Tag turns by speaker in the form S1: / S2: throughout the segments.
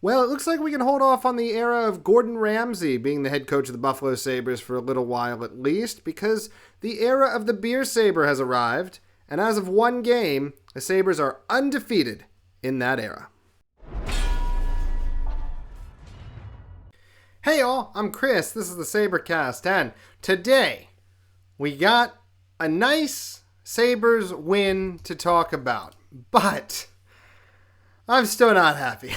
S1: Well, it looks like we can hold off on the era of Gordon Ramsay being the head coach of the Buffalo Sabres for a little while at least, because the era of the Beer Saber has arrived, and as of one game, the Sabres are undefeated in that era. Hey all, I'm Chris, this is the SaberCast, and today we got a nice Sabres win to talk about, but I'm still not happy.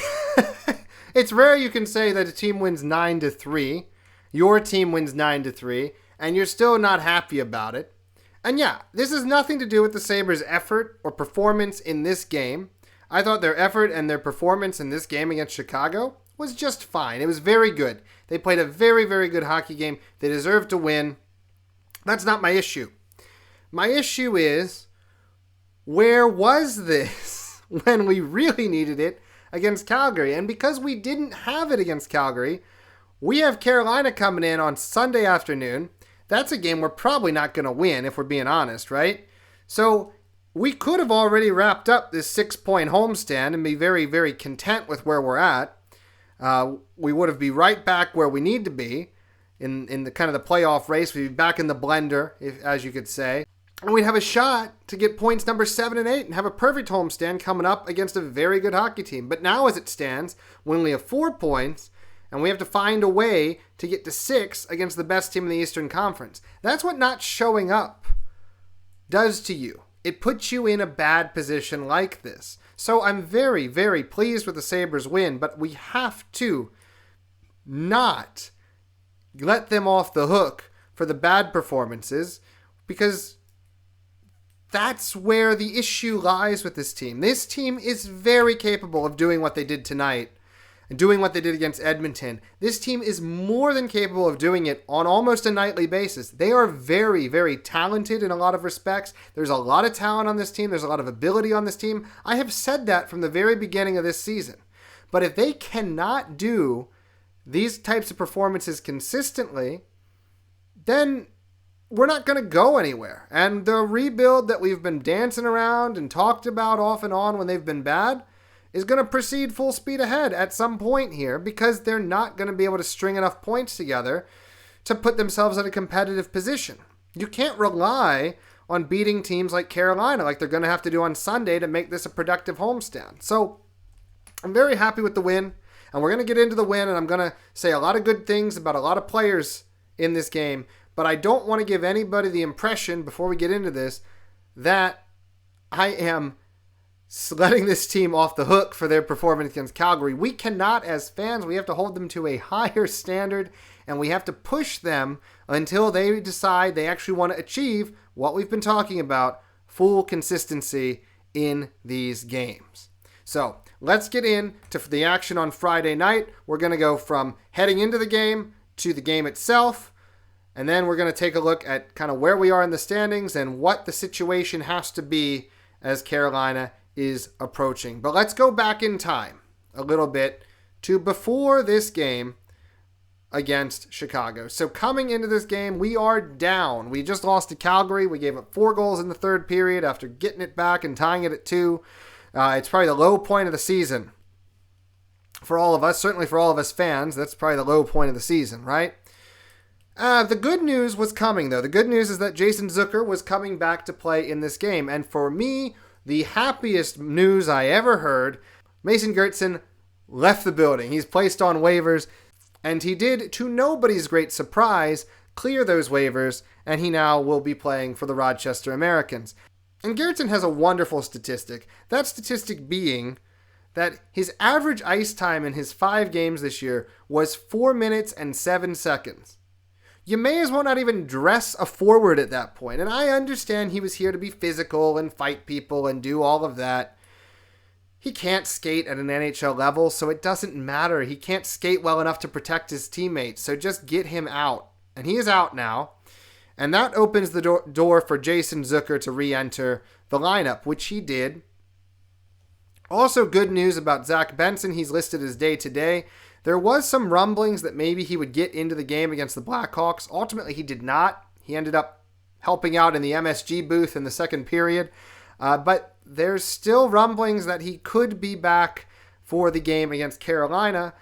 S1: It's rare you can say that a team wins 9-3, your team wins 9-3, and you're still not happy about it. And yeah, this has nothing to do with the Sabres' effort or performance in this game. I thought their effort and their performance in this game against Chicago was just fine. It was very good. They played a very, very good hockey game. They deserved to win. That's not my issue. My issue is, where was this when we really needed it against Calgary? And because we didn't have it against Calgary, we have Carolina coming in on Sunday afternoon. That's a game we're probably not going to win, if we're being honest, right? So we could have already wrapped up this 6-point homestand and be very, very content with where we're at. We would have been right back where we need to be in the kind of the playoff race. We'd be back in the blender, as you could say. And we'd have a shot to get points number 7 and 8 and have a perfect homestand coming up against a very good hockey team. But now as it stands, we only have 4 points, and we have to find a way to get to 6 against the best team in the Eastern Conference. That's what not showing up does to you. It puts you in a bad position like this. So I'm very, very pleased with the Sabres win, but we have to not let them off the hook for the bad performances, because that's where the issue lies with this team. This team is very capable of doing what they did tonight and doing what they did against Edmonton. This team is more than capable of doing it on almost a nightly basis. They are very, very talented in a lot of respects. There's a lot of talent on this team. There's a lot of ability on this team. I have said that from the very beginning of this season. But if they cannot do these types of performances consistently, then we're not going to go anywhere. And the rebuild that we've been dancing around and talked about off and on when they've been bad is going to proceed full speed ahead at some point here, because they're not going to be able to string enough points together to put themselves in a competitive position. You can't rely on beating teams like Carolina, like they're going to have to do on Sunday, to make this a productive homestand. So I'm very happy with the win, and we're going to get into the win, and I'm going to say a lot of good things about a lot of players in this game. But I don't want to give anybody the impression, before we get into this, that I am letting this team off the hook for their performance against Calgary. We cannot, as fans, we have to hold them to a higher standard, and we have to push them until they decide they actually want to achieve what we've been talking about, full consistency in these games. So let's get into the action on Friday night. We're going to go from heading into the game to the game itself. And then we're going to take a look at kind of where we are in the standings and what the situation has to be as Carolina is approaching. But let's go back in time a little bit to before this game against Chicago. So coming into this game, we are down. We just lost to Calgary. We gave up 4 goals in the third period after getting it back and tying it at 2. It's probably the low point of the season for all of us, certainly for all of us fans. That's probably the low point of the season, right? The good news was coming, though. The good news is that Jason Zucker was coming back to play in this game. And for me, the happiest news I ever heard, Mason Geertsen left the building. He's placed on waivers, and he did, to nobody's great surprise, clear those waivers, and he now will be playing for the Rochester Americans. And Geertsen has a wonderful statistic. That statistic being that his average ice time in his 5 games this year was 4 minutes and 7 seconds. You may as well not even dress a forward at that point. And I understand he was here to be physical and fight people and do all of that. He can't skate at an NHL level, so it doesn't matter. He can't skate well enough to protect his teammates, so just get him out. And he is out now. And that opens the door for Jason Zucker to re-enter the lineup, which he did. Also, good news about Zach Benson. He's listed as day-to-day. There was some rumblings that maybe he would get into the game against the Blackhawks. Ultimately, he did not. He ended up helping out in the MSG booth in the second period. But there's still rumblings that he could be back for the game against Carolina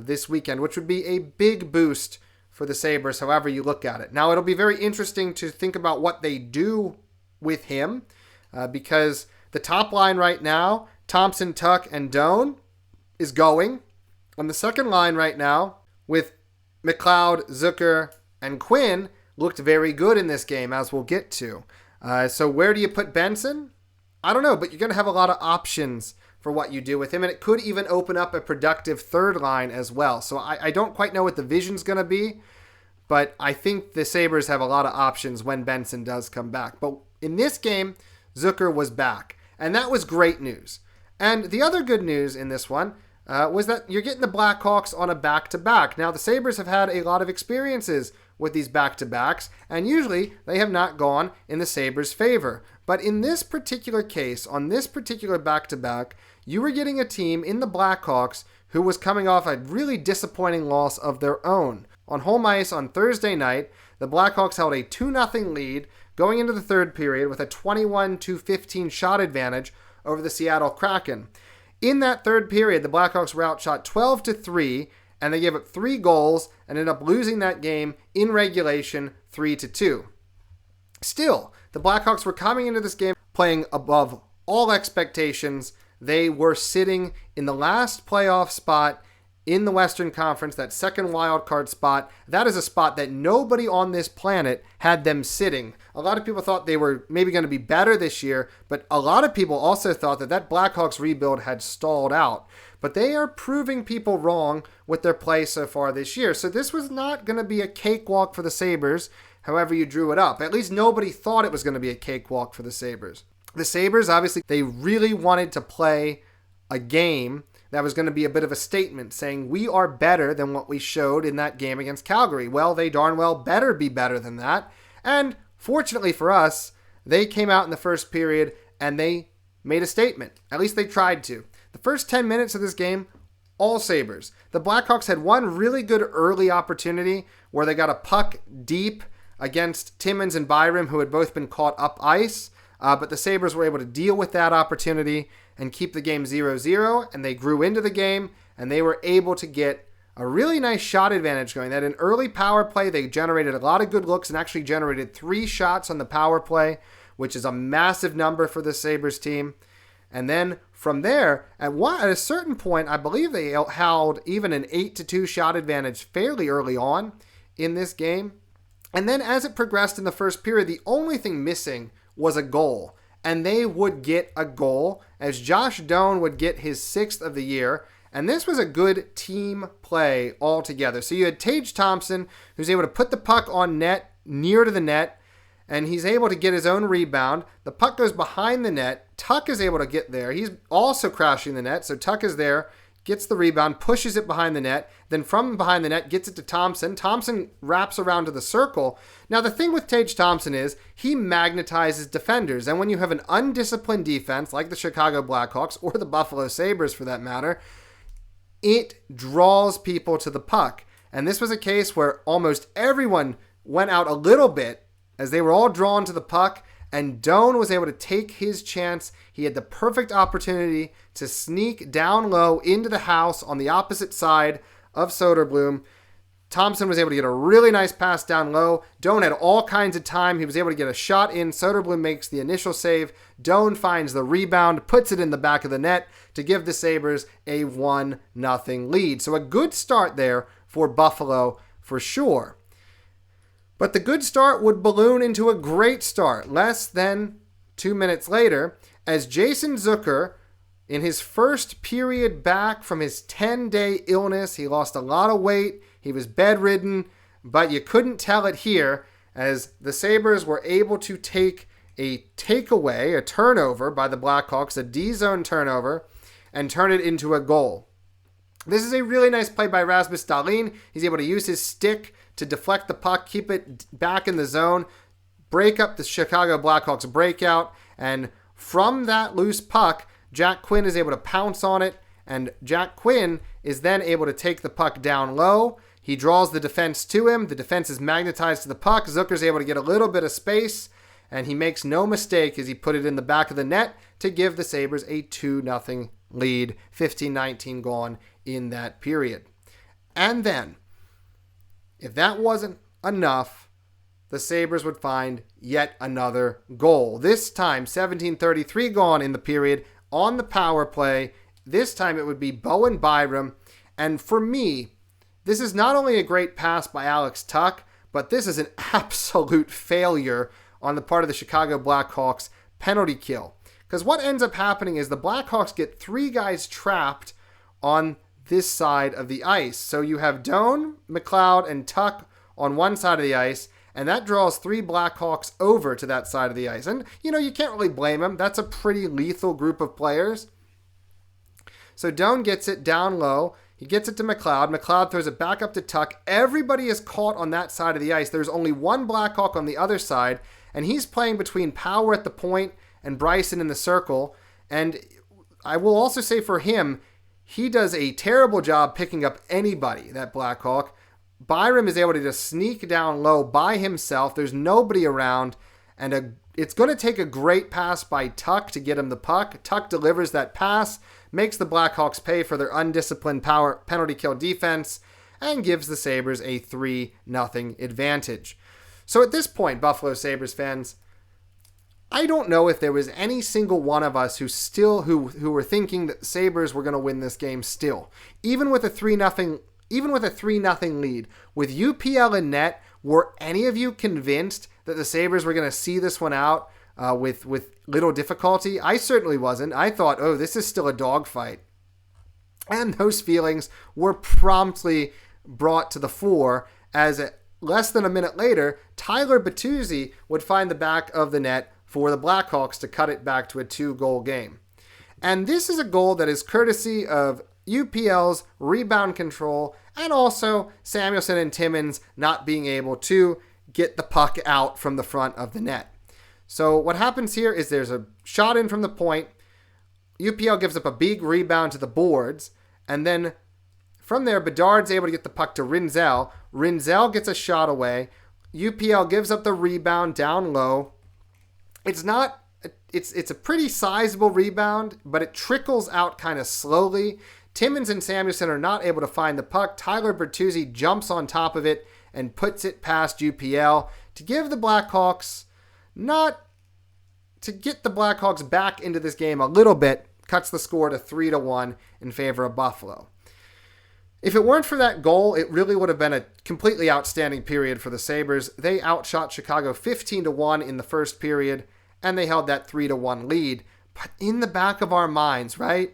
S1: this weekend, which would be a big boost for the Sabres, however you look at it. Now, it'll be very interesting to think about what they do with him because the top line right now, Thompson, Tuch, and Doan, is going. On the second line right now, with McLeod, Zucker, and Quinn, looked very good in this game, as we'll get to. So where do you put Benson? I don't know, but you're going to have a lot of options for what you do with him, and it could even open up a productive third line as well. So I don't quite know what the vision's going to be, but I think the Sabres have a lot of options when Benson does come back. But in this game, Zucker was back, and that was great news. And the other good news in this one was that you're getting the Blackhawks on a back-to-back. Now, the Sabres have had a lot of experiences with these back-to-backs, and usually they have not gone in the Sabres' favor. But in this particular case, on this particular back-to-back, you were getting a team in the Blackhawks who was coming off a really disappointing loss of their own. On home ice on Thursday night, the Blackhawks held a 2-0 lead going into the third period with a 21-15 shot advantage over the Seattle Kraken. In that third period, the Blackhawks were outshot 12-3, and they gave up 3 goals and ended up losing that game in regulation 3-2. Still, the Blackhawks were coming into this game playing above all expectations. They were sitting in the last playoff spot in the Western Conference, that second wildcard spot. That is a spot that nobody on this planet had them sitting. A lot of people thought they were maybe going to be better this year, but a lot of people also thought that Blackhawks rebuild had stalled out. But they are proving people wrong with their play so far this year. So this was not going to be a cakewalk for the Sabres, however you drew it up. At least nobody thought it was going to be a cakewalk for the Sabres. The Sabres, obviously, they really wanted to play a game that was going to be a bit of a statement, saying we are better than what we showed in that game against Calgary. Well, they darn well better be better than that. And fortunately for us, they came out in the first period and they made a statement. At least they tried to. The first 10 minutes of this game, all Sabres. The Blackhawks had one really good early opportunity where they got a puck deep against Timmins and Byram, who had both been caught up ice. But the Sabres were able to deal with that opportunity and keep the game 0-0, and they grew into the game, and they were able to get a really nice shot advantage going. That in early power play, they generated a lot of good looks and actually generated 3 shots on the power play, which is a massive number for the Sabres team. And then from there, at a certain point, I believe they held even an 8-2 shot advantage fairly early on in this game. And then as it progressed in the first period, the only thing missing was a goal. And they would get a goal as Josh Doan would get his 6th of the year. And this was a good team play altogether. So you had Tage Thompson, who's able to put the puck on net, near to the net, and he's able to get his own rebound. The puck goes behind the net. Tuch is able to get there. He's also crashing the net, so Tuch is there, gets the rebound, pushes it behind the net, then from behind the net gets it to Thompson. Thompson wraps around to the circle. Now the thing with Tage Thompson is he magnetizes defenders, and when you have an undisciplined defense like the Chicago Blackhawks or the Buffalo Sabres for that matter, it draws people to the puck. And this was a case where almost everyone went out a little bit as they were all drawn to the puck, and Doan was able to take his chance. He had the perfect opportunity to sneak down low into the house on the opposite side of Soderblom. Thompson was able to get a really nice pass down low. Doan had all kinds of time. He was able to get a shot in. Soderblom makes the initial save. Doan finds the rebound, puts it in the back of the net to give the Sabres a 1-0 lead. So a good start there for Buffalo for sure. But the good start would balloon into a great start less than 2 minutes later as Jason Zucker, in his first period back from his 10-day illness, he lost a lot of weight, he was bedridden, but you couldn't tell it here as the Sabres were able to take a takeaway, a turnover by the Blackhawks, a D-zone turnover, and turn it into a goal. This is a really nice play by Rasmus Dahlin. He's able to use his stick to deflect the puck, keep it back in the zone, break up the Chicago Blackhawks breakout, and from that loose puck, Jack Quinn is able to pounce on it, and Jack Quinn is then able to take the puck down low. He draws the defense to him. The defense is magnetized to the puck. Zucker's able to get a little bit of space, and he makes no mistake as he put it in the back of the net to give the Sabres a 2-0 lead, 15-19 gone in that period. And then, if that wasn't enough, the Sabres would find yet another goal. This time, 17:33 gone in the period on the power play. This time it would be Bowan Byram. And for me, this is not only a great pass by Alex Tuch, but this is an absolute failure on the part of the Chicago Blackhawks penalty kill. Because what ends up happening is the Blackhawks get 3 guys trapped on this side of the ice. So you have Doan, McLeod, and Tuch on one side of the ice, and that draws 3 Blackhawks over to that side of the ice. And, you can't really blame them. That's a pretty lethal group of players. So Doan gets it down low. He gets it to McLeod. McLeod throws it back up to Tuch. Everybody is caught on that side of the ice. There's only one Blackhawk on the other side, and he's playing between Power at the point and Bryson in the circle. And I will also say for him, he does a terrible job picking up anybody, that Blackhawk. Byram is able to just sneak down low by himself. There's nobody around, and it's going to take a great pass by Tuch to get him the puck. Tuch delivers that pass, makes the Blackhawks pay for their undisciplined power penalty kill defense, and gives the Sabres a 3-0 advantage. So at this point, Buffalo Sabres fans, I don't know if there was any single one of us who were thinking that the Sabres were going to win this game still. Even with a 3-0 lead, with UPL in net, were any of you convinced that the Sabres were going to see this one out with little difficulty? I certainly wasn't. I thought, this is still a dogfight. And those feelings were promptly brought to the fore as less than a minute later, Tyler Bertuzzi would find the back of the net for the Blackhawks to cut it back to a 2-goal game. And this is a goal that is courtesy of UPL's rebound control and also Samuelsson and Timmins not being able to get the puck out from the front of the net. So what happens here is there's a shot in from the point. UPL gives up a big rebound to the boards, and then from there, Bedard's able to get the puck to Rinzel. Rinzel gets a shot away. UPL gives up the rebound down low. It's a pretty sizable rebound, but it trickles out kind of slowly. Timmins and Samuelsson are not able to find the puck. Tyler Bertuzzi jumps on top of it and puts it past UPL to give the Blackhawks, to get the Blackhawks back into this game a little bit, cuts the score to 3-1 in favor of Buffalo. If it weren't for that goal, it really would have been a completely outstanding period for the Sabres. They outshot Chicago 15-1 in the first period, and they held that 3-1 lead. But in the back of our minds, right,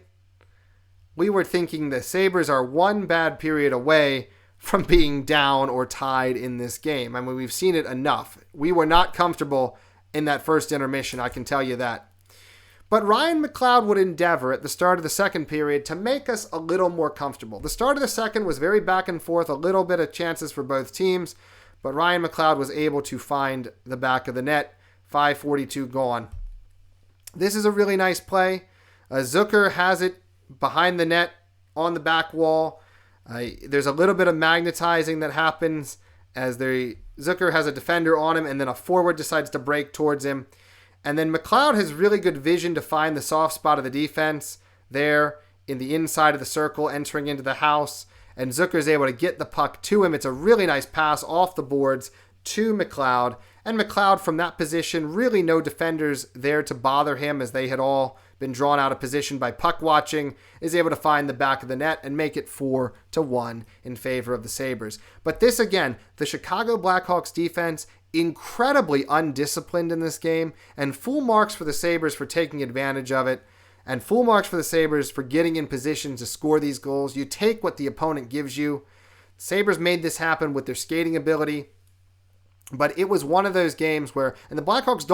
S1: we were thinking the Sabres are one bad period away from being down or tied in this game. I mean, we've seen it enough. We were not comfortable in that first intermission, I can tell you that. But Ryan McLeod would endeavor at the start of the second period to make us a little more comfortable. The start of the second was very back and forth, a little bit of chances for both teams, but Ryan McLeod was able to find the back of the net, 5:42 gone. This is a really nice play. Zucker has it behind the net on the back wall. There's a little bit of magnetizing that happens as Zucker has a defender on him, and then a forward decides to break towards him. And then McLeod has really good vision to find the soft spot of the defense there in the inside of the circle, entering into the house. And Zucker is able to get the puck to him. It's a really nice pass off the boards to McLeod. And McLeod, from that position, really no defenders there to bother him as they had all been drawn out of position by puck watching, is able to find the back of the net and make it 4-1 in favor of the Sabres. But this, again, the Chicago Blackhawks defense, incredibly undisciplined in this game, and full marks for the Sabres for taking advantage of it, and full marks for the Sabres for getting in position to score these goals. You take what the opponent gives you. Sabres made this happen with their skating ability, but it was one of those games where, and the Blackhawks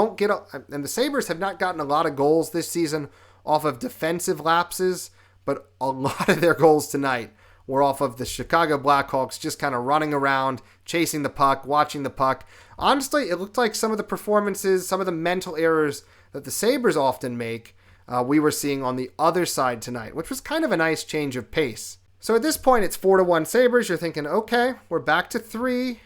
S1: and the Sabres have not gotten a lot of goals this season off of defensive lapses, but a lot of their goals tonight were off of the Chicago Blackhawks just kind of running around, chasing the puck, watching the puck. Honestly, it looked like some of the performances, some of the mental errors that the Sabres often make, we were seeing on the other side tonight, which was kind of a nice change of pace. So at this point, it's 4-1 Sabres. You're thinking, okay, we're back to 3,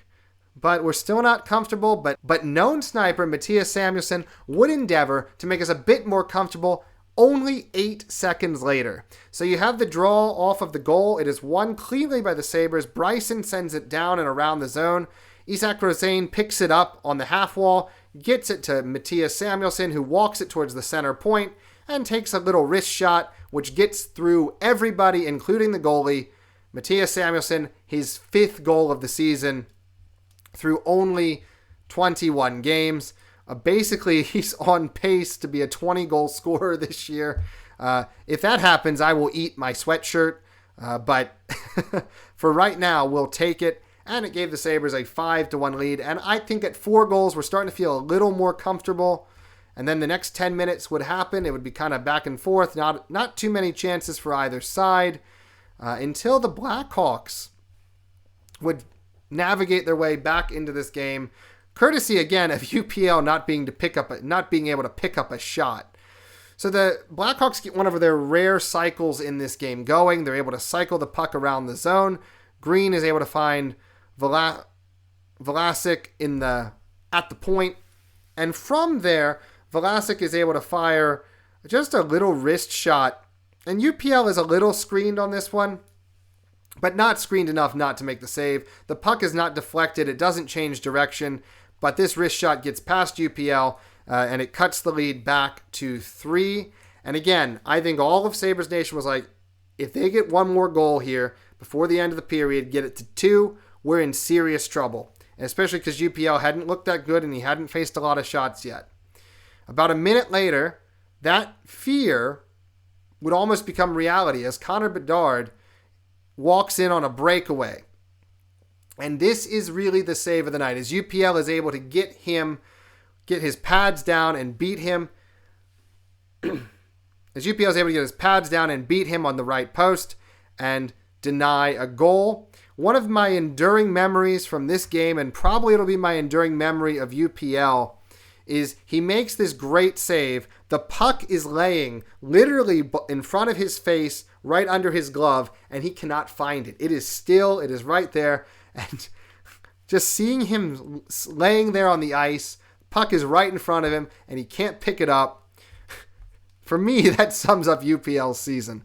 S1: but we're still not comfortable. But known sniper Mattias Samuelsson would endeavor to make us a bit more comfortable only 8 seconds later. So you have the draw off of the goal. It is won cleanly by the Sabres. Bryson sends it down and around the zone. Isak Rosén picks it up on the half wall, gets it to Mattias Samuelsson, who walks it towards the center point and takes a little wrist shot, which gets through everybody, including the goalie. Mattias Samuelsson, his 5th goal of the season through only 21 games. Basically, he's on pace to be a 20-goal scorer this year. If that happens, I will eat my sweatshirt. But for right now, we'll take it. And it gave the Sabres a 5-1 lead. And I think at 4 goals, we're starting to feel a little more comfortable. And then the next 10 minutes would happen. It would be kind of back and forth. Not too many chances for either side. Until the Blackhawks would navigate their way back into this game. Courtesy, again, of UPL not being able to pick up a shot. So the Blackhawks get one of their rare cycles in this game going. They're able to cycle the puck around the zone. Green is able to find Vlasic at the point. And from there, Vlasic is able to fire just a little wrist shot. And UPL is a little screened on this one, but not screened enough not to make the save. The puck is not deflected. It doesn't change direction, but this wrist shot gets past UPL, and it cuts the lead back to 3. And again, I think all of Sabres Nation was like, if they get one more goal here before the end of the period, get it to 2, we're in serious trouble. And especially because UPL hadn't looked that good and he hadn't faced a lot of shots yet. About a minute later, that fear would almost become reality as Connor Bedard walks in on a breakaway. And this is really the save of the night, as UPL is able to get his pads down and beat him. As UPL is able to get his pads down and beat him on the right post and deny a goal. One of my enduring memories from this game, and probably it'll be my enduring memory of UPL, is he makes this great save. The puck is laying literally in front of his face, right under his glove, and he cannot find it. It is right there. And just seeing him laying there on the ice, puck is right in front of him, and he can't pick it up. For me, that sums up UPL's season.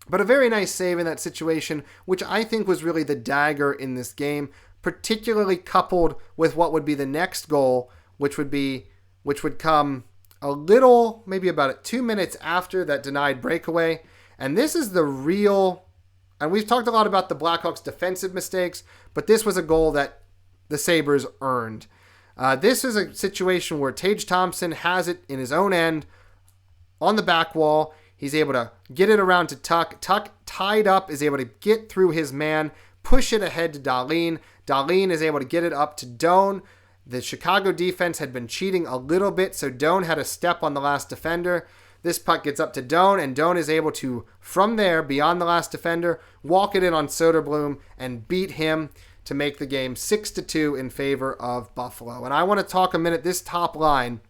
S1: But a very nice save in that situation, which I think was really the dagger in this game, particularly coupled with what would be the next goal, which would come a little, maybe about 2 minutes after that denied breakaway. And this is the real, and we've talked a lot about the Blackhawks' defensive mistakes, but this was a goal that the Sabres earned. This is a situation where Tage Thompson has it in his own end on the back wall. He's able to get it around to Tuck. Tuck, tied up, is able to get through his man, push it ahead to Dahlin. Dahlin is able to get it up to Doan. The Chicago defense had been cheating a little bit, so Doan had a step on the last defender. This puck gets up to Doan, and Doan is able to, from there, beyond the last defender, walk it in on Soderblom and beat him to make the game 6-2 in favor of Buffalo. And I want to talk a minute, this top line,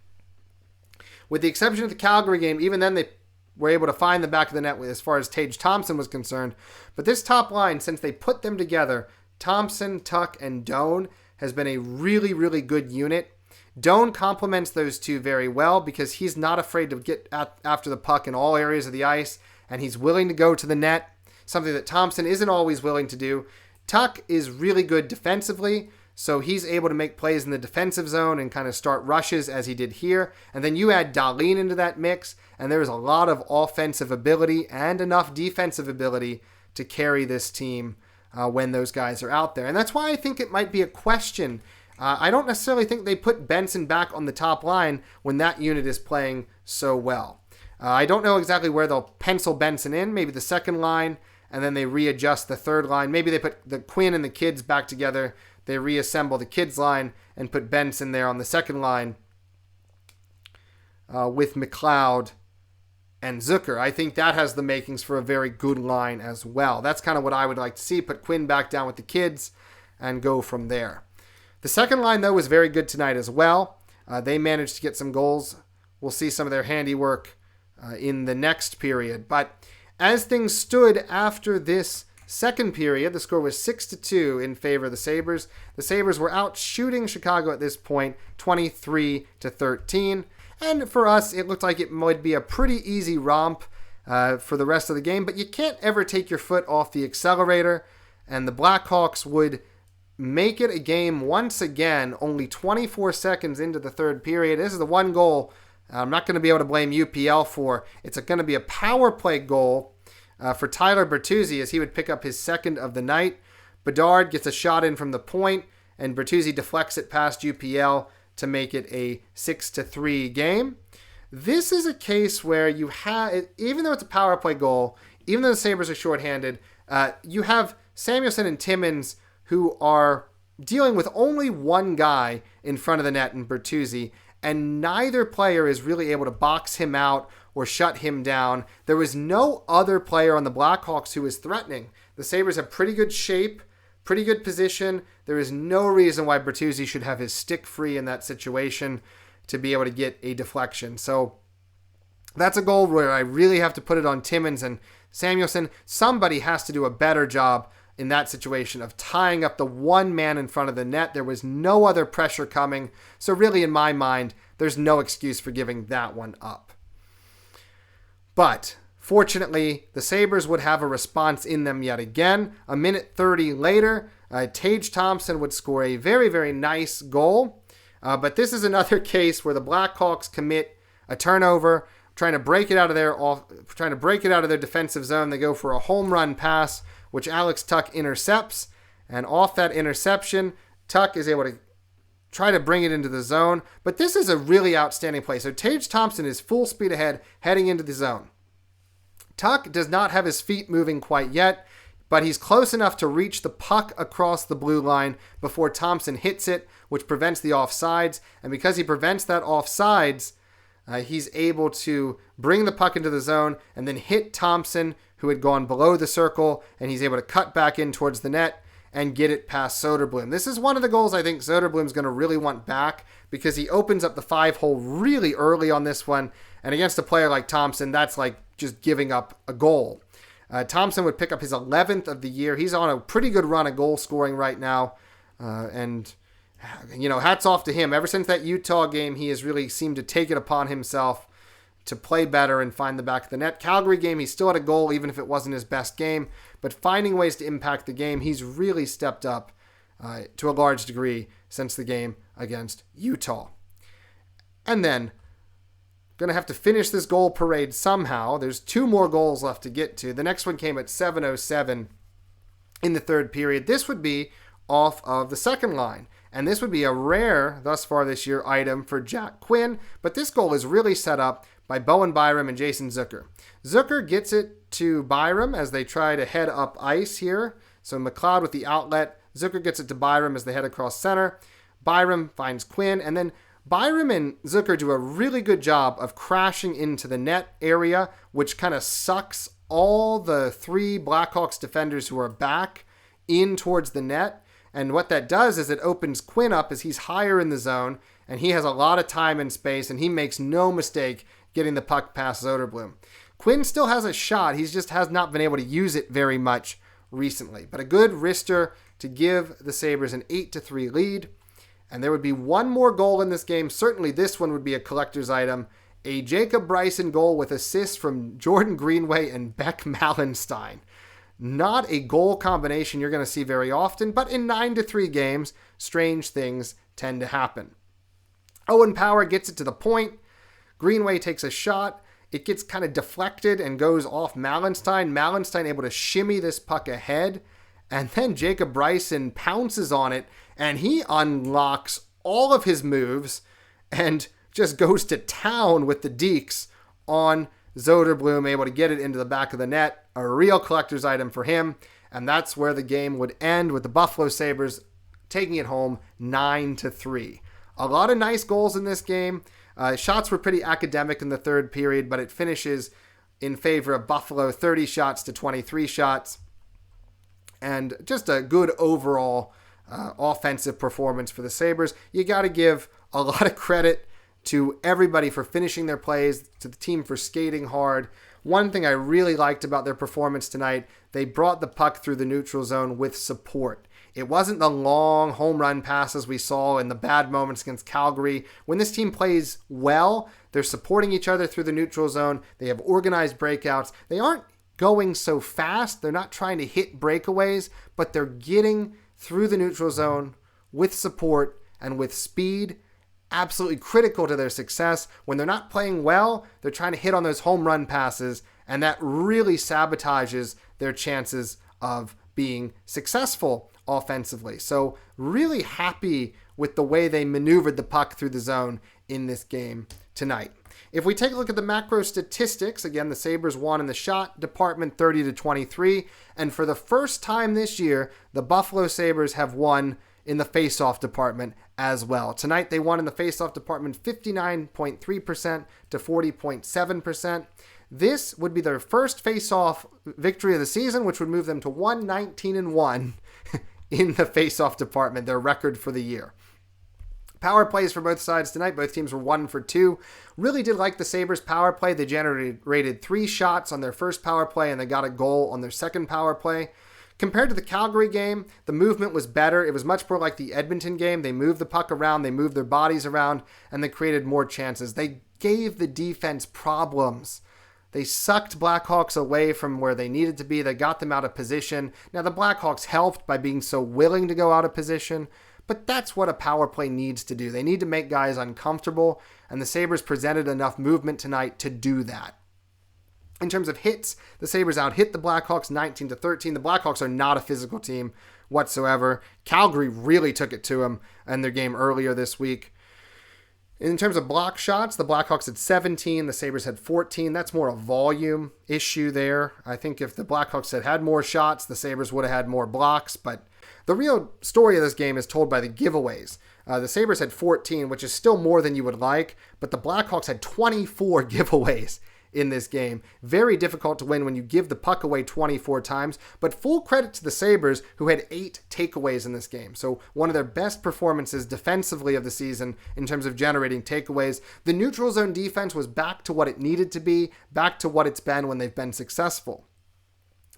S1: with the exception of the Calgary game, even then they were able to find the back of the net as far as Tage Thompson was concerned. But this top line, since they put them together, Thompson, Tuck, and Doan, has been a really, really good unit. Doan complements those two very well because he's not afraid to get after the puck in all areas of the ice, and he's willing to go to the net, something that Thompson isn't always willing to do. Tuck is really good defensively, so he's able to make plays in the defensive zone and kind of start rushes as he did here. And then you add Dahlin into that mix, and there's a lot of offensive ability and enough defensive ability to carry this team when those guys are out there. And that's why I think it might be a question. I don't necessarily think they put Benson back on the top line when that unit is playing so well. I don't know exactly where they'll pencil Benson in, maybe the second line, and then they readjust the third line. Maybe they put the Quinn and the kids back together. They reassemble the kids line and put Benson there on the second line with McLeod and Zucker. I think that has the makings for a very good line as well. That's kind of what I would like to see. Put Quinn back down with the kids and go from there. The second line, though, was very good tonight as well. They managed to get some goals. We'll see some of their handiwork in the next period. But as things stood after this second period, the score was 6-2 in favor of the Sabres. The Sabres were out shooting Chicago at this point, 23-13. And for us, it looked like it would be a pretty easy romp for the rest of the game, but you can't ever take your foot off the accelerator, and the Blackhawks would make it a game once again, only 24 seconds into the third period. This is the one goal I'm not going to be able to blame UPL for. It's going to be a power play goal for Tyler Bertuzzi as he would pick up his second of the night. Bedard gets a shot in from the point, and Bertuzzi deflects it past UPL to make it a 6-3 game. This is a case where you have, even though it's a power play goal, even though the Sabres are shorthanded, you have Samuelsson and Timmins who are dealing with only one guy in front of the net in Bertuzzi, and neither player is really able to box him out or shut him down. There was no other player on the Blackhawks who was threatening. The Sabres have pretty good shape, pretty good position. There is no reason why Bertuzzi should have his stick free in that situation to be able to get a deflection. So that's a goal where I really have to put it on Timmins and Samuelsson. Somebody has to do a better job in that situation of tying up the one man in front of the net. There was no other pressure coming. So really, in my mind, there's no excuse for giving that one up. But fortunately, the Sabres would have a response in them yet again. A minute 30 later, Tage Thompson would score a very, very nice goal. But this is another case where the Blackhawks commit a turnover, trying to break it out of their defensive zone. They go for a home run pass, which Alex Tuch intercepts. And off that interception, Tuch is able to try to bring it into the zone. But this is a really outstanding play. So Tage Thompson is full speed ahead, heading into the zone. Tuch does not have his feet moving quite yet, but he's close enough to reach the puck across the blue line before Thompson hits it, which prevents the offsides. And because he prevents that offsides, he's able to bring the puck into the zone and then hit Thompson, who had gone below the circle, and he's able to cut back in towards the net and get it past Soderblom. This is one of the goals I think Soderblom's going to really want back because he opens up the 5-hole really early on this one, and against a player like Thompson, that's like just giving up a goal. Thompson would pick up his 11th of the year. He's on a pretty good run of goal scoring right now, and hats off to him. Ever since that Utah game, he has really seemed to take it upon himself to play better and find the back of the net. Calgary game, he still had a goal, even if it wasn't his best game. But finding ways to impact the game, he's really stepped up to a large degree since the game against Utah. And then, going to have to finish this goal parade somehow. There's 2 more goals left to get to. The next one came at 7:07 in the third period. This would be off of the second line. And this would be a rare, thus far this year, item for Jack Quinn. But this goal is really set up by Bowan, Byram, and Jason Zucker. Zucker gets it to Byram as they try to head up ice here. So McLeod with the outlet. Zucker gets it to Byram as they head across center. Byram finds Quinn. And then Byram and Zucker do a really good job of crashing into the net area, which kind of sucks all the 3 Blackhawks defenders who are back in towards the net. And what that does is it opens Quinn up as he's higher in the zone, and he has a lot of time and space, and he makes no mistake getting the puck past Soderblom. Quinn still has a shot. He just has not been able to use it very much recently. But a good wrister to give the Sabres an 8-3 lead. And there would be one more goal in this game. Certainly this one would be a collector's item. A Jacob Bryson goal with assists from Jordan Greenway and Beck Malenstein. Not a goal combination you're going to see very often, but in 9-3 games, strange things tend to happen. Owen Power gets it to the point. Greenway takes a shot. It gets kind of deflected and goes off Malenstein. Malenstein able to shimmy this puck ahead. And then Jacob Bryson pounces on it, and he unlocks all of his moves and just goes to town with the dekes on Soderblom, able to get it into the back of the net. A real collector's item for him. And that's where the game would end, with the Buffalo Sabres taking it home 9-3. A lot of nice goals in this game. Shots were pretty academic in the third period, but it finishes in favor of Buffalo, 30 shots to 23 shots. And just a good overall offensive performance for the Sabres. You got to give a lot of credit to everybody for finishing their plays, to the team for skating hard. One thing I really liked about their performance tonight, they brought the puck through the neutral zone with support. It wasn't the long home run passes we saw in the bad moments against Calgary. When this team plays well, they're supporting each other through the neutral zone. They have organized breakouts. They aren't going so fast. They're not trying to hit breakaways, but they're getting through the neutral zone with support and with speed. Absolutely critical to their success. When they're not playing well, they're trying to hit on those home run passes, and that really sabotages their chances of being successful offensively. So really happy with the way they maneuvered the puck through the zone in this game tonight. If we take a look at the macro statistics, again, the Sabres won in the shot department 30-23, and for the first time this year, the Buffalo Sabres have won in the faceoff department as well. Tonight they won in the faceoff department 59.3% to 40.7%. This would be their first faceoff victory of the season, which would move them to 119-1 in the faceoff department, their record for the year. Power plays for both sides tonight. Both teams were 1 for 2. Really did like the Sabres power play. They generated 3 shots on their first power play, and they got a goal on their second power play. Compared to the Calgary game, the movement was better. It was much more like the Edmonton game. They moved the puck around, they moved their bodies around, and they created more chances. They gave the defense problems. They sucked Blackhawks away from where they needed to be. They got them out of position. Now, the Blackhawks helped by being so willing to go out of position, but that's what a power play needs to do. They need to make guys uncomfortable, and the Sabres presented enough movement tonight to do that. In terms of hits, the Sabres out-hit the Blackhawks 19-13. The Blackhawks are not a physical team whatsoever. Calgary really took it to them in their game earlier this week. In terms of block shots, the Blackhawks had 17, the Sabres had 14. That's more a volume issue there. I think if the Blackhawks had more shots, the Sabres would have had more blocks. But the real story of this game is told by the giveaways. The Sabres had 14, which is still more than you would like, but the Blackhawks had 24 giveaways in this game. Very difficult to win when you give the puck away 24 times, but full credit to the Sabres, who had 8 takeaways in this game. So one of their best performances defensively of the season in terms of generating takeaways. The neutral zone defense was back to what it needed to be, back to what it's been when they've been successful.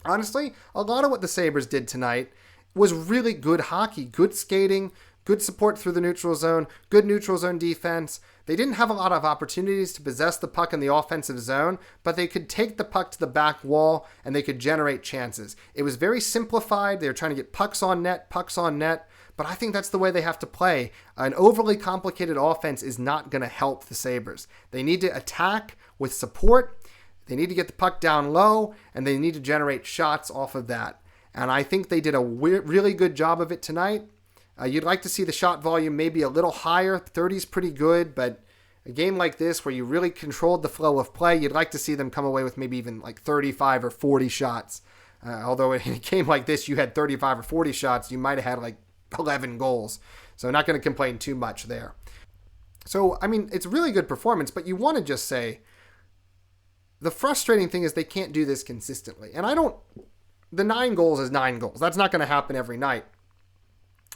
S1: Honestly, a lot of what the Sabres did tonight was really good hockey, good skating, good support through the neutral zone, good neutral zone defense. They didn't have a lot of opportunities to possess the puck in the offensive zone, but they could take the puck to the back wall and they could generate chances. It was very simplified. They were trying to get pucks on net, but I think that's the way they have to play. An overly complicated offense is not going to help the Sabres. They need to attack with support. They need to get the puck down low, and they need to generate shots off of that. And I think they did a really good job of it tonight. You'd like to see the shot volume maybe a little higher. 30 is pretty good, but a game like this where you really controlled the flow of play, you'd like to see them come away with maybe even like 35 or 40 shots. Although in a game like this, you had 35 or 40 shots, you might have had like 11 goals. So not going to complain too much there. So, I mean, it's a really good performance, but you want to just say the frustrating thing is they can't do this consistently. And the 9 goals is 9 goals. That's not going to happen every night.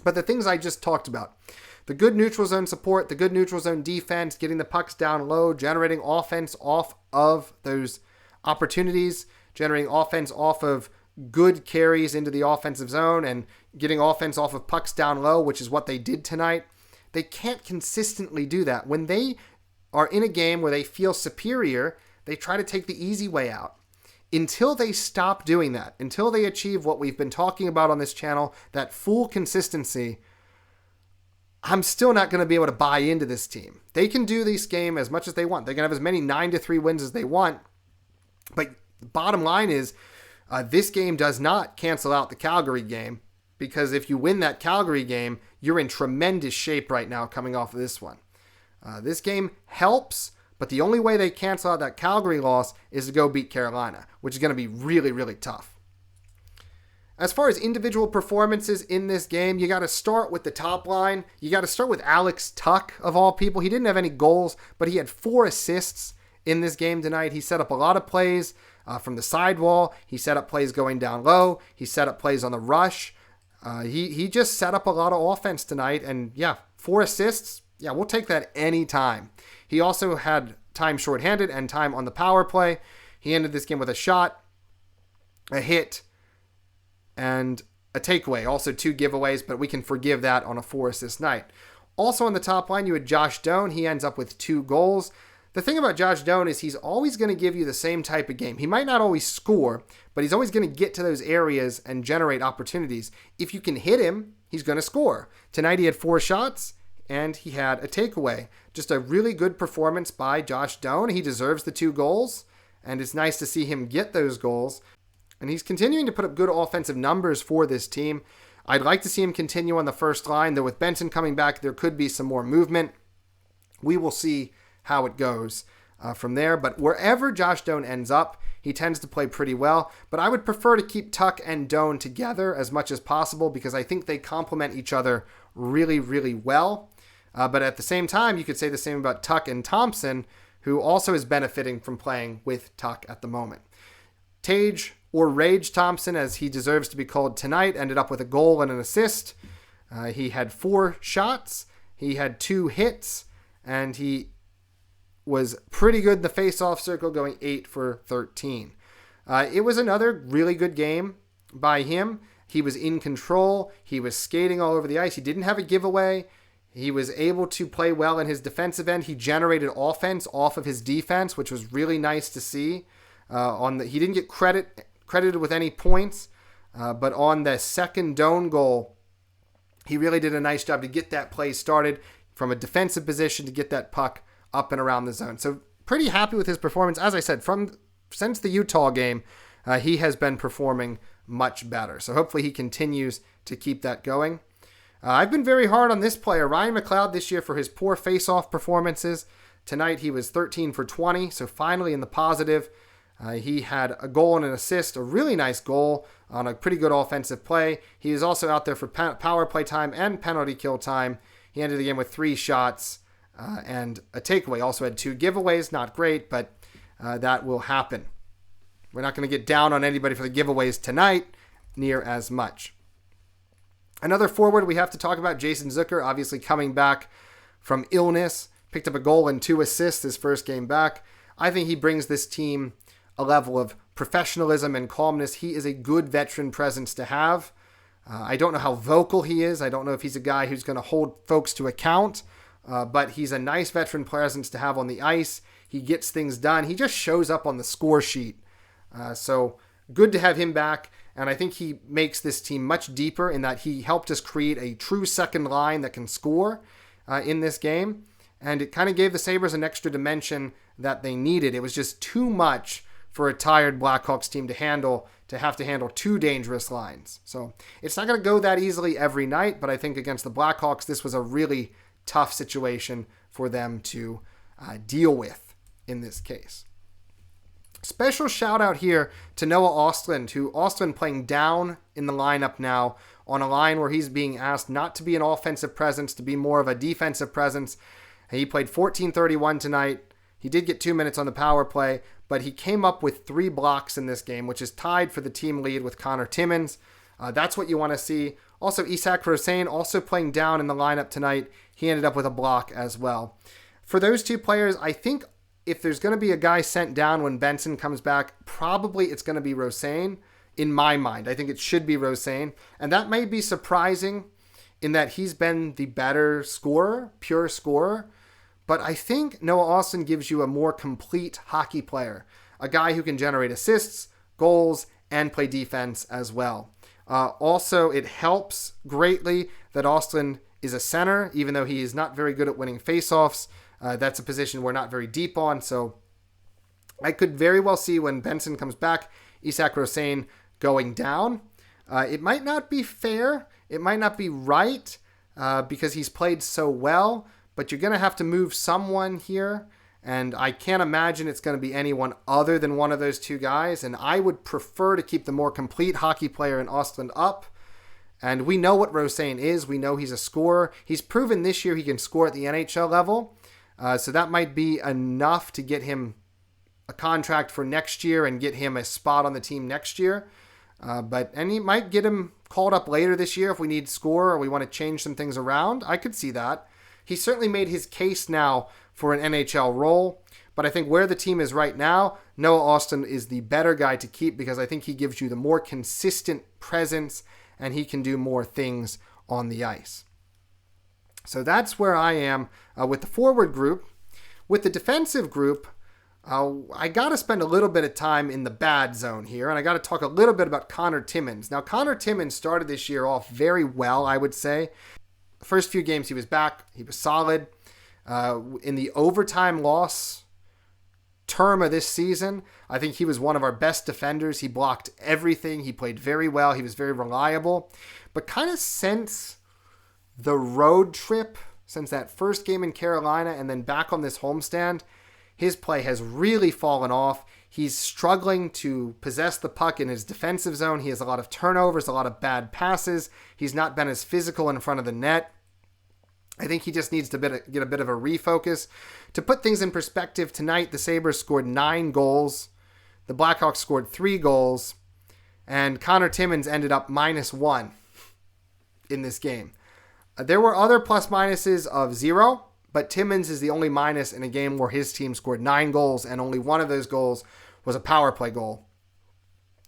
S1: But the things I just talked about, the good neutral zone support, the good neutral zone defense, getting the pucks down low, generating offense off of those opportunities, generating offense off of good carries into the offensive zone, and getting offense off of pucks down low, which is what they did tonight. They can't consistently do that. When they are in a game where they feel superior, they try to take the easy way out. Until they stop doing that, until they achieve what we've been talking about on this channel, that full consistency, I'm still not going to be able to buy into this team. They can do this game as much as they want. They can have as many 9-3 wins as they want. But the bottom line is, this game does not cancel out the Calgary game, because if you win that Calgary game, you're in tremendous shape right now coming off of this one. This game helps, but the only way they cancel out that Calgary loss is to go beat Carolina, which is going to be really, really tough. As far as individual performances in this game, you got to start with the top line. You got to start with Alex Tuch, of all people. He didn't have any goals, but he had 4 assists in this game tonight. He set up a lot of plays from the sidewall. He set up plays going down low. He set up plays on the rush. He just set up a lot of offense tonight. And yeah, 4 assists. Yeah, we'll take that any time. He also had time shorthanded and time on the power play. He ended this game with a shot, a hit, and a takeaway, also 2 giveaways, but we can forgive that on a 4-assist night. Also on the top line, you had Josh Doan. He ends up with 2 goals. The thing about Josh Doan is he's always going to give you the same type of game. He might not always score, but he's always going to get to those areas and generate opportunities. If you can hit him, he's going to score. Tonight he had 4 shots, and he had a takeaway. Just a really good performance by Josh Doan. He deserves the 2 goals, and it's nice to see him get those goals. And he's continuing to put up good offensive numbers for this team. I'd like to see him continue on the first line, though with Benson coming back, there could be some more movement. We will see how it goes from there. But wherever Josh Doan ends up, he tends to play pretty well. But I would prefer to keep Tuck and Doan together as much as possible because I think they complement each other really, really well. But at the same time, you could say the same about Tuck and Thompson, who also is benefiting from playing with Tuck at the moment. Tage, or Rage Thompson, as he deserves to be called tonight, ended up with a goal and an assist. He had 4 shots. He had 2 hits, and he was pretty good in the face-off circle, going 8 for 13. It was another really good game by him. He was in control. He was skating all over the ice. He didn't have a giveaway. He was able to play well in his defensive end. He generated offense off of his defense, which was really nice to see. He didn't get credited with any points, but on the second Doan goal, he really did a nice job to get that play started from a defensive position to get that puck up and around the zone. So pretty happy with his performance. As I said, since the Utah game, he has been performing much better. So hopefully he continues to keep that going. I've been very hard on this player, Ryan McLeod, this year for his poor face-off performances. Tonight he was 13 for 20, so finally in the positive. He had a goal and an assist, a really nice goal on a pretty good offensive play. He is also out there for power play time and penalty kill time. He ended the game with 3 shots and a takeaway. Also had 2 giveaways, not great, but that will happen. We're not going to get down on anybody for the giveaways tonight near as much. Another forward we have to talk about, Jason Zucker, obviously coming back from illness, picked up a goal and 2 assists his first game back. I think he brings this team a level of professionalism and calmness. He is a good veteran presence to have. I don't know how vocal he is. I don't know if he's a guy who's going to hold folks to account, but he's a nice veteran presence to have on the ice. He gets things done. He just shows up on the score sheet. So good to have him back, and I think he makes this team much deeper in that he helped us create a true second line that can score in this game, and it kind of gave the Sabres an extra dimension that they needed. It was just too much for a tired Blackhawks team to have to handle 2 dangerous lines. So it's not going to go that easily every night, but I think against the Blackhawks, this was a really tough situation for them to deal with in this case. Special shout out here to Noah Ostlund, who Ostlund playing down in the lineup now on a line where he's being asked not to be an offensive presence, to be more of a defensive presence. He played 14:31 tonight. He did get 2 minutes on the power play, but he came up with 3 blocks in this game, which is tied for the team lead with Connor Timmins. That's what you want to see. Also, Isak Rosén also playing down in the lineup tonight. He ended up with a block as well. For those 2 players, I think if there's going to be a guy sent down when Benson comes back, probably it's going to be Rosén in my mind. I think it should be Rosén. And that may be surprising in that he's been the better scorer, pure scorer. But I think Noah Ostlund gives you a more complete hockey player, a guy who can generate assists, goals, and play defense as well. Also, it helps greatly that Ostlund is a center, even though he is not very good at winning faceoffs. That's a position we're not very deep on, so I could very well see when Benson comes back, Isak Rosén going down. It might not be fair, it might not be right, because he's played so well, but you're going to have to move someone here, and I can't imagine it's going to be anyone other than one of those 2 guys, and I would prefer to keep the more complete hockey player in Ostlund up. And we know what Rosén is. We know he's a scorer. He's proven this year he can score at the NHL level, so that might be enough to get him a contract for next year and get him a spot on the team next year. And he might get him called up later this year if we need score or we want to change some things around. I could see that. He certainly made his case now for an NHL role, but I think where the team is right now, Noah Ostlund is the better guy to keep because I think he gives you the more consistent presence and he can do more things on the ice. So that's where I am with the forward group. With the defensive group, I got to spend a little bit of time in the bad zone here, and I got to talk a little bit about Connor Timmins. Now, Connor Timmins started this year off very well, I would say. The first few games he was back, he was solid. In the overtime loss term of this season, I think he was one of our best defenders. He blocked everything. He played very well. He was very reliable. But kind of since the road trip, since that first game in Carolina and then back on this homestand, his play has really fallen off. He's struggling to possess the puck in his defensive zone. He has a lot of turnovers, a lot of bad passes. He's not been as physical in front of the net. I think he just needs to get a bit of a refocus. To put things in perspective, tonight the Sabres scored 9 goals. The Blackhawks scored 3 goals. And Connor Timmins ended up -1 in this game. There were other plus minuses of 0, but Timmins is the only minus in a game where his team scored 9 goals, and only one of those goals was a power play goal.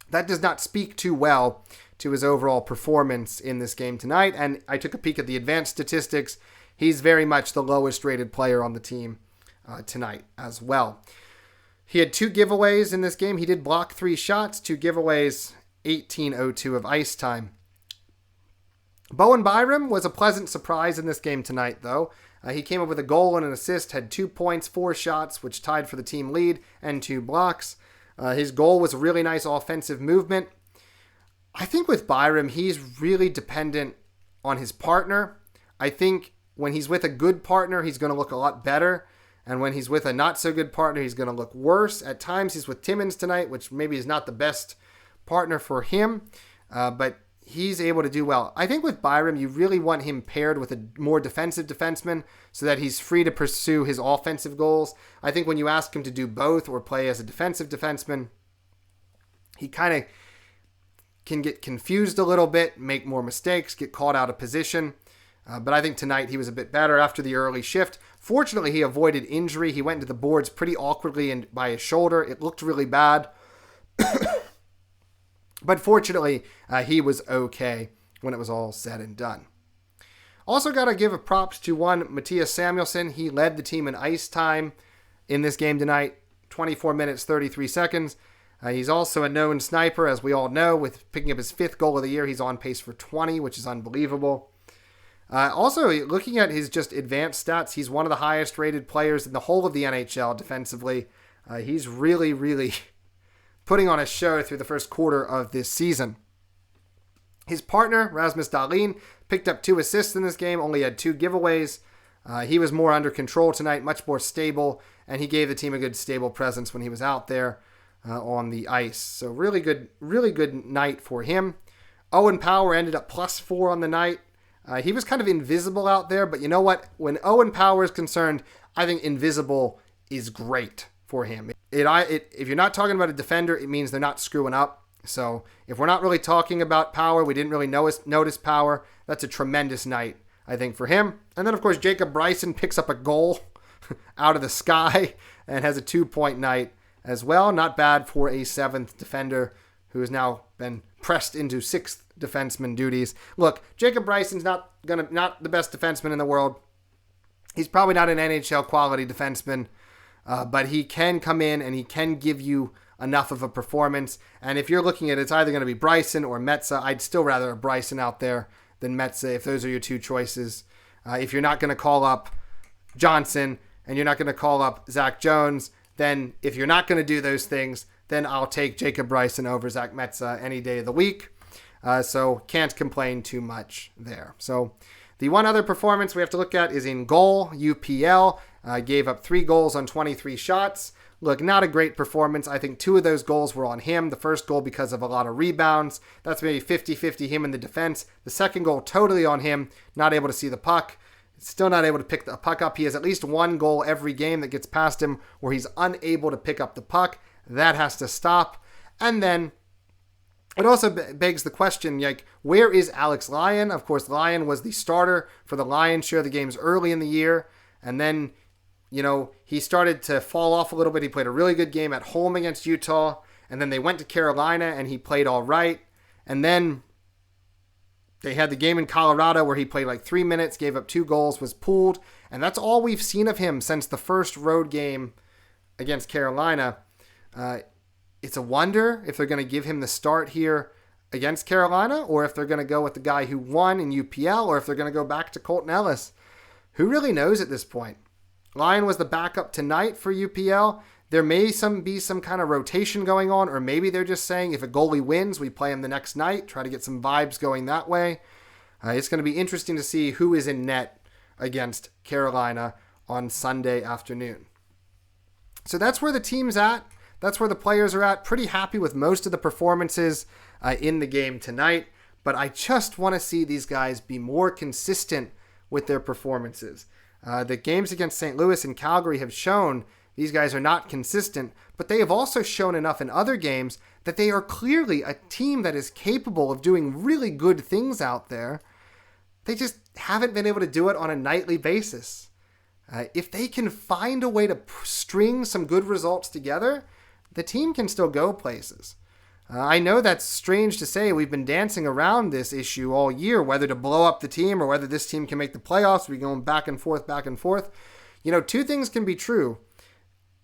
S1: That does not speak too well to his overall performance in this game tonight, and I took a peek at the advanced statistics. He's very much the lowest rated player on the team tonight as well. He had 2 giveaways in this game. He did block 3 shots, 2 giveaways, 18:02 of ice time. Bowan Byram was a pleasant surprise in this game tonight, though. He came up with a goal and an assist, had 2 points, 4 shots, which tied for the team lead, and 2 blocks. His goal was a really nice offensive movement. I think with Byram, he's really dependent on his partner. I think when he's with a good partner, he's going to look a lot better. And when he's with a not-so-good partner, he's going to look worse. At times, he's with Timmins tonight, which maybe is not the best partner for him. But he's able to do well. I think with Byram, you really want him paired with a more defensive defenseman so that he's free to pursue his offensive goals. I think when you ask him to do both or play as a defensive defenseman, he kind of can get confused a little bit, make more mistakes, get caught out of position. But I think tonight he was a bit better after the early shift. Fortunately, he avoided injury. He went into the boards pretty awkwardly and by his shoulder. It looked really bad. But fortunately, he was okay when it was all said and done. Also got to give a props to one Mattias Samuelsson. He led the team in ice time in this game tonight, 24 minutes, 33 seconds. He's also a known sniper, as we all know, with picking up his 5th goal of the year. He's on pace for 20, which is unbelievable. Also, looking at his just advanced stats, he's one of the highest rated players in the whole of the NHL defensively. He's really, really putting on a show through the first quarter of this season. His partner, Rasmus Dahlin, picked up 2 assists in this game, only had 2 giveaways. He was more under control tonight, much more stable, and he gave the team a good stable presence when he was out there on the ice. So really good night for him. Owen Power ended up +4 on the night. He was kind of invisible out there, but you know what? When Owen Power is concerned, I think invisible is great for him. If you're not talking about a defender, it means they're not screwing up. So if we're not really talking about Power, we didn't really notice Power, that's a tremendous night, I think, for him. And then, of course, Jacob Bryson picks up a goal out of the sky and has a 2-point night as well. Not bad for a 7th defender who has now been pressed into 6th defenseman duties. Look, Jacob Bryson's not the best defenseman in the world. He's probably not an NHL quality defenseman, but he can come in and he can give you enough of a performance. And if you're looking at it's either going to be Bryson or Metsa, I'd still rather a Bryson out there than Metsa if those are your 2 choices. If you're not going to call up Johnson and you're not going to call up Zach Jones, then if you're not going to do those things, then I'll take Jacob Bryson over Zach Metsa any day of the week. So can't complain too much there. So the one other performance we have to look at is in goal. UPL gave up 3 goals on 23 shots. Look, not a great performance. I think 2 of those goals were on him. The first goal because of a lot of rebounds. That's maybe 50-50 him in the defense. The second goal totally on him. Not able to see the puck. Still not able to pick the puck up. He has at least 1 goal every game that gets past him where he's unable to pick up the puck. That has to stop. And then it also begs the question, like, where is Alex Lyon? Of course, Lyon was the starter for the Lions share of the games early in the year. And then, he started to fall off a little bit. He played a really good game at home against Utah. And then they went to Carolina and he played all right. And then They had the game in Colorado where he played like 3 minutes, gave up 2 goals, was pulled, and that's all we've seen of him since the first road game against Carolina. It's a wonder if they're going to give him the start here against Carolina, or if they're going to go with the guy who won in UPL, or if they're going to go back to Colton Ellis. Who really knows at this point? Lyon was the backup tonight for UPL. There may be some kind of rotation going on, or maybe they're just saying if a goalie wins, we play him the next night, try to get some vibes going that way. It's going to be interesting to see who is in net against Carolina on Sunday afternoon. So that's where the team's at. That's where the players are at. Pretty happy with most of the performances in the game tonight, but I just want to see these guys be more consistent with their performances. The games against St. Louis and Calgary have shown these guys are not consistent, but they have also shown enough in other games that they are clearly a team that is capable of doing really good things out there. They just haven't been able to do it on a nightly basis. If they can find a way to string some good results together, the team can still go places. I know that's strange to say. We've been dancing around this issue all year, whether to blow up the team or whether this team can make the playoffs. We're going back and forth, back and forth. Two things can be true.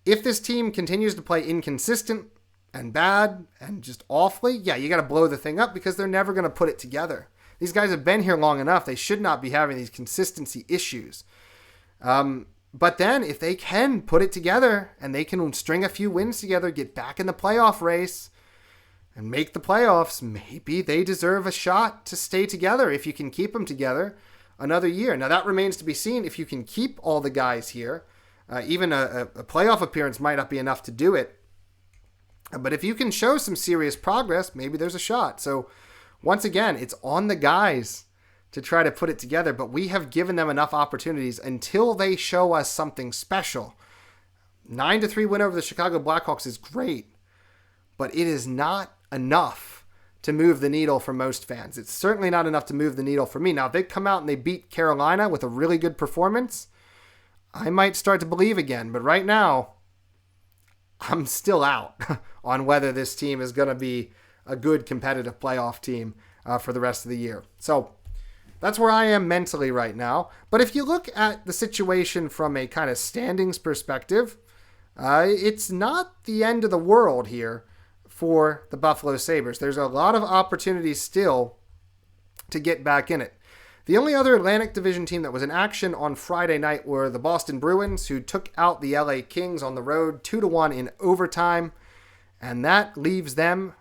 S1: If this team continues to play inconsistent and bad and just awfully, yeah, you got to blow the thing up because they're never going to put it together. These guys have been here long enough. They should not be having these consistency issues. But then if they can put it together and they can string a few wins together, get back in the playoff race and make the playoffs, maybe they deserve a shot to stay together if you can keep them together another year. Now that remains to be seen if you can keep all the guys here. Even a playoff appearance might not be enough to do it. But if you can show some serious progress, maybe there's a shot. So once again, it's on the guys to try to put it together, but we have given them enough opportunities until they show us something special. 9-3 win over the Chicago Blackhawks is great, but it is not enough to move the needle for most fans. It's certainly not enough to move the needle for me. Now, if they come out and they beat Carolina with a really good performance, I might start to believe again, but right now, I'm still out on whether this team is going to be a good competitive playoff team for the rest of the year. So that's where I am mentally right now. But if you look at the situation from a kind of standings perspective, it's not the end of the world here for the Buffalo Sabres. There's a lot of opportunities still to get back in it. The only other Atlantic Division team that was in action on Friday night were the Boston Bruins, who took out the LA Kings on the road 2-1 in overtime. And that leaves them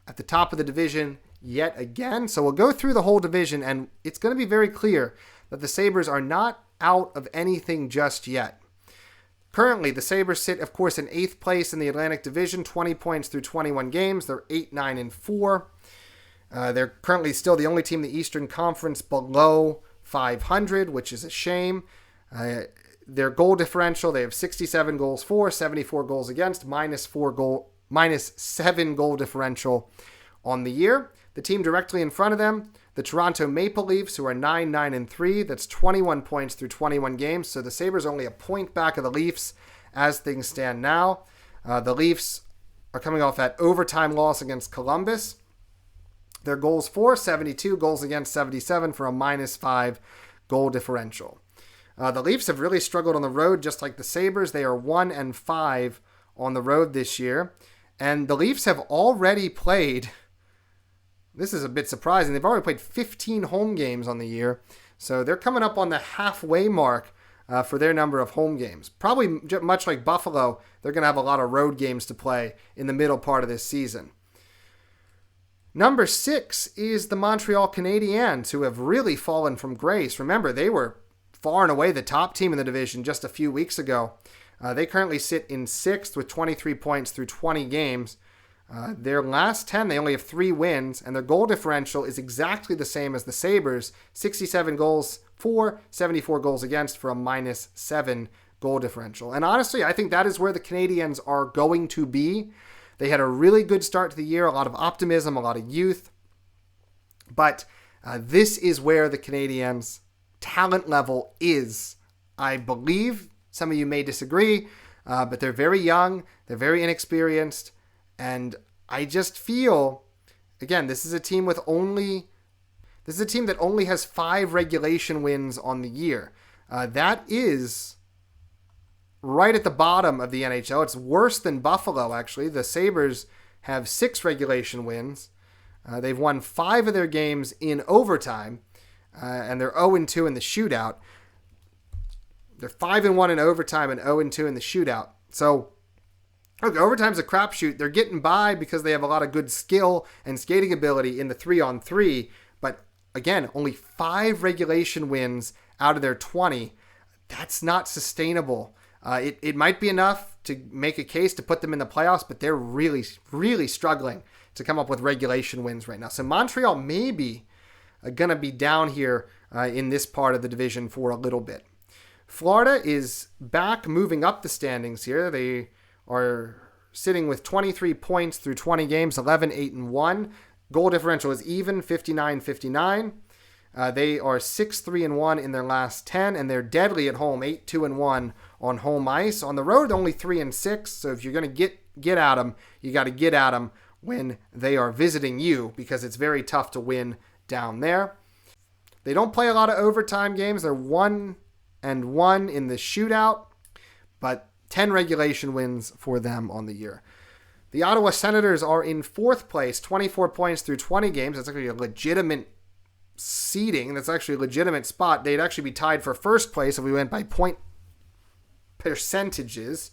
S1: at the top of the division yet again. So we'll go through the whole division, and it's going to be very clear that the Sabres are not out of anything just yet. Currently, the Sabres sit, of course, in 8th place in the Atlantic Division, 20 points through 21 games. They're 8-9-4. They're currently still the only team in the Eastern Conference below 500, which is a shame. Their goal differential, they have 67 goals for, 74 goals against, minus 7 goal differential on the year. The team directly in front of them, the Toronto Maple Leafs, who are 9-9-3. That's 21 points through 21 games. So the Sabres are only a point back of the Leafs as things stand now. The Leafs are coming off that overtime loss against Columbus. Their goals for, 72, goals against 77 for a minus 5 goal differential. The Leafs have really struggled on the road, just like the Sabres. They are 1-5 on the road this year. And the Leafs have already played, this is a bit surprising, they've already played 15 home games on the year. So they're coming up on the halfway mark for their number of home games. Probably much like Buffalo, they're going to have a lot of road games to play in the middle part of this season. Number 6 is the Montreal Canadiens, who have really fallen from grace. Remember, they were far and away the top team in the division just a few weeks ago. They currently sit in 6th with 23 points through 20 games. Their last 10, they only have 3 wins, and their goal differential is exactly the same as the Sabres, 67 goals for, 74 goals against for a minus 7 goal differential. And honestly, I think that is where the Canadiens are going to be. They had a really good start to the year, a lot of optimism, a lot of youth. But this is where the Canadiens' talent level is. I believe some of you may disagree, but they're very young, they're very inexperienced, and I just feel, again, this is a team with only This is a team that only has 5 regulation wins on the year. That is right at the bottom of the NHL. It's worse than Buffalo, actually. The Sabres have 6 regulation wins. They've won 5 of their games in overtime, and they're 0-2 in the shootout. They're 5-1 in overtime and 0-2 in the shootout. So, look, overtime's a crapshoot. They're getting by because they have a lot of good skill and skating ability in the 3-on-3. But again, only 5 regulation wins out of their 20. That's not sustainable. It might be enough to make a case to put them in the playoffs, but they're really, really struggling to come up with regulation wins right now. So Montreal may be going to be down here in this part of the division for a little bit. Florida is back moving up the standings here. They are sitting with 23 points through 20 games, 11-8-1. Goal differential is even, 59-59. They are 6-3-1 in their last 10, and they're deadly at home, 8-2-1 on home ice. On the road, only 3-6. So if you're going to get at them, you got to get at them when they are visiting you, because it's very tough to win down there. They don't play a lot of overtime games. They're 1-1 in the shootout, but 10 regulation wins for them on the year. The Ottawa Senators are in 4th place, 24 points through 20 games. That's actually a legitimate seeding. That's actually a legitimate spot. They'd actually be tied for first place if we went by point percentages.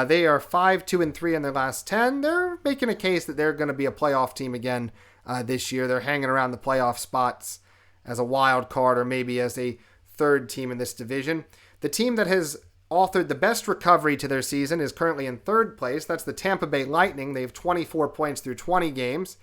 S1: They are 5-2-3 in their last 10. They're making a case that they're going to be a playoff team again this year. They're hanging around the playoff spots as a wild card or maybe as a third team in this division. The team that has authored the best recovery to their season is currently in 3rd place. That's the Tampa Bay Lightning. They have 24 points through 20 games.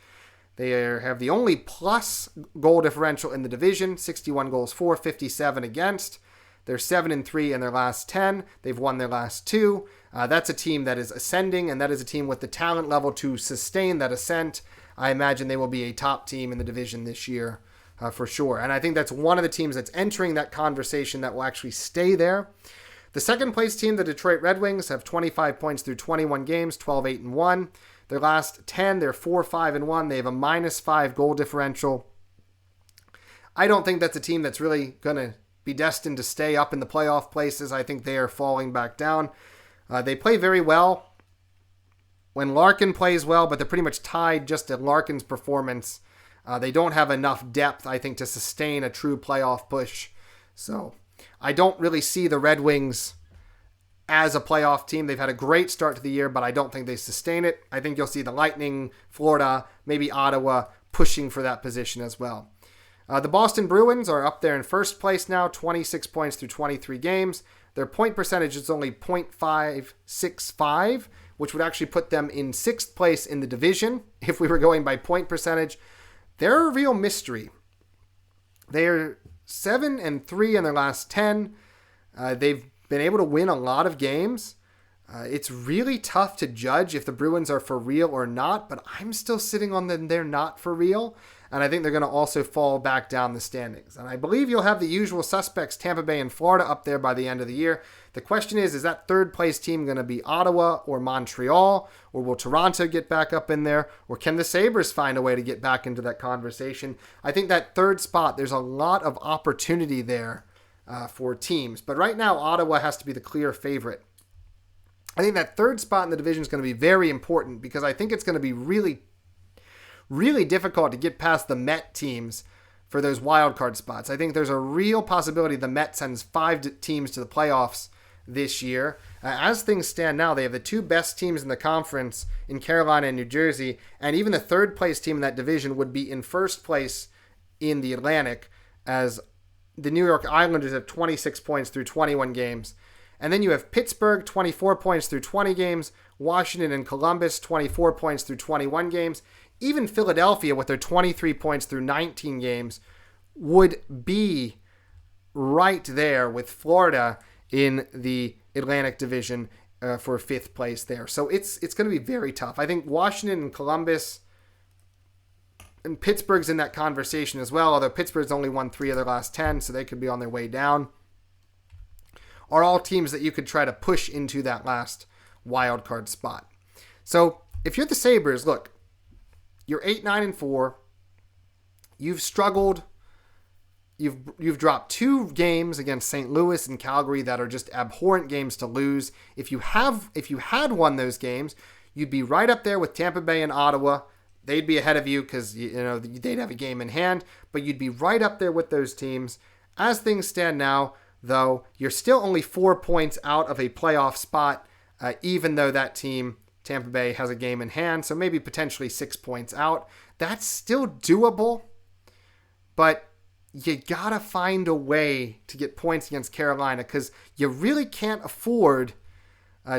S1: They have the only plus goal differential in the division, 61 goals for, 57 against. They're 7-3 in their last 10. They've won their last 2. That's a team that is ascending, and that is a team with the talent level to sustain that ascent. I imagine they will be a top team in the division this year for sure. And I think that's one of the teams that's entering that conversation that will actually stay there. The second place team, the Detroit Red Wings, have 25 points through 21 games, 12-8-1. Their last 10, they're 4-5-1. They have a -5 goal differential. I don't think that's a team that's really going to be destined to stay up in the playoff places. I think they are falling back down. They play very well when Larkin plays well, but they're pretty much tied just to Larkin's performance. They don't have enough depth, I think, to sustain a true playoff push. So I don't really see the Red Wings as a playoff team. They've had a great start to the year, but I don't think they sustain it. I think you'll see the Lightning, Florida, maybe Ottawa pushing for that position as well. The Boston Bruins are up there in 1st place now, 26 points through 23 games. Their point percentage is only .565, which would actually put them in 6th place in the division if we were going by point percentage. They're a real mystery. They're 7-3 in their last 10. They've been able to win a lot of games. It's really tough to judge if the Bruins are for real or not, but I'm still sitting on them. They're not for real, and I think they're going to also fall back down the standings. And I believe you'll have the usual suspects, Tampa Bay and Florida, up there by the end of the year. The question is that 3rd place team going to be Ottawa or Montreal, or will Toronto get back up in there, or can the Sabres find a way to get back into that conversation? I think that 3rd spot, there's a lot of opportunity there for teams. But right now, Ottawa has to be the clear favorite. I think that 3rd spot in the division is going to be very important because I think it's going to be really, really difficult to get past the Met teams for those wild card spots. I think there's a real possibility the Met sends 5 teams to the playoffs this year. As things stand now, they have the 2 best teams in the conference in Carolina and New Jersey, and even the 3rd place team in that division would be in 1st place in the Atlantic, as the New York Islanders have 26 points through 21 games. And then you have Pittsburgh, 24 points through 20 games. Washington and Columbus, 24 points through 21 games. Even Philadelphia, with their 23 points through 19 games, would be right there with Florida in the Atlantic Division for 5th place there. So it's going to be very tough. I think Washington and Columbus and Pittsburgh's in that conversation as well, although Pittsburgh's only won 3 of their last 10, so they could be on their way down, are all teams that you could try to push into that last wild card spot. So if you're the Sabres, look, you're 8-9-4. You've struggled. You've dropped 2 games against St. Louis and Calgary that are just abhorrent games to lose. If you had won those games, you'd be right up there with Tampa Bay and Ottawa. They'd be ahead of you because they'd have a game in hand, but you'd be right up there with those teams. As things stand now, though, you're still only 4 points out of a playoff spot, even though that team, Tampa Bay, has a game in hand, so maybe potentially 6 points out. That's still doable, but you gotta find a way to get points against Carolina because you really can't afford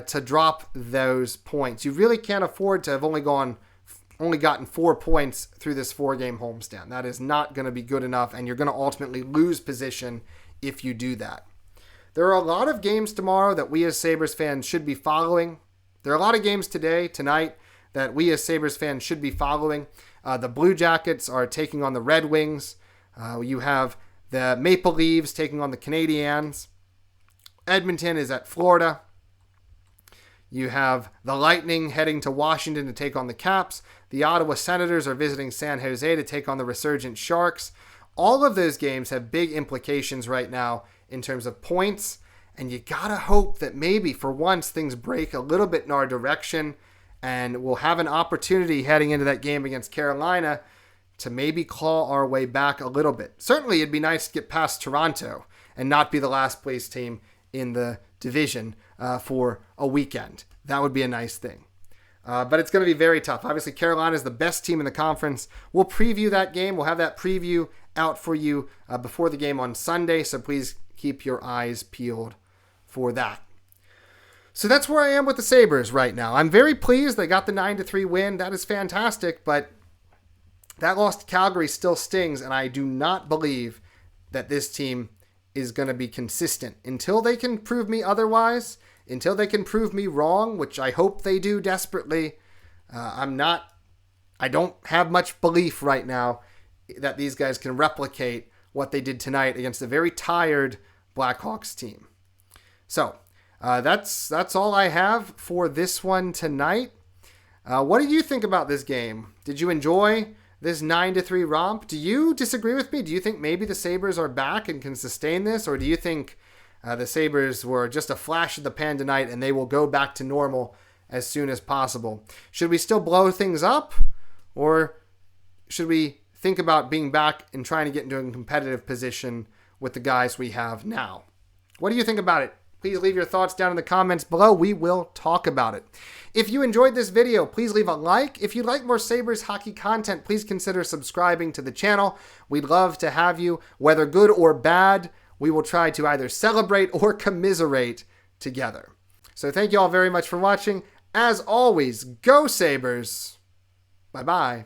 S1: to drop those points. You really can't afford to have only gotten 4 points through this 4-game homestand. That is not going to be good enough, and you're going to ultimately lose position if you do that. There are a lot of games tomorrow that we as Sabres fans should be following. There are a lot of games tonight, that we as Sabres fans should be following. The Blue Jackets are taking on the Red Wings. You have the Maple Leafs taking on the Canadiens. Edmonton is at Florida. You have the Lightning heading to Washington to take on the Caps. The Ottawa Senators are visiting San Jose to take on the resurgent Sharks. All of those games have big implications right now in terms of points, and you gotta hope that maybe for once things break a little bit in our direction and we'll have an opportunity heading into that game against Carolina to maybe claw our way back a little bit. Certainly it'd be nice to get past Toronto and not be the last place team in the division for a weekend. That would be a nice thing. But it's going to be very tough. Obviously, Carolina is the best team in the conference. We'll preview that game. We'll have that preview out for you before the game on Sunday, so please keep your eyes peeled for that. So that's where I am with the Sabres right now. I'm very pleased they got the 9-3 win. That is fantastic, but that loss to Calgary still stings, and I do not believe that this team is going to be consistent. Until they can prove me otherwise, until they can prove me wrong, which I hope they do desperately, I don't have much belief right now that these guys can replicate what they did tonight against a very tired Blackhawks team. So that's all I have for this one tonight. What did you think about this game? Did you enjoy this 9-3 romp? Do you disagree with me? Do you think maybe the Sabres are back and can sustain this? Or do you think the Sabres were just a flash of the pan tonight and they will go back to normal as soon as possible? Should we still blow things up? Or should we think about being back and trying to get into a competitive position with the guys we have now? What do you think about it? Please leave your thoughts down in the comments below. We will talk about it. If you enjoyed this video, please leave a like. If you'd like more Sabres hockey content, please consider subscribing to the channel. We'd love to have you, whether good or bad. We will try to either celebrate or commiserate together. So thank you all very much for watching. As always, go Sabres. Bye-bye.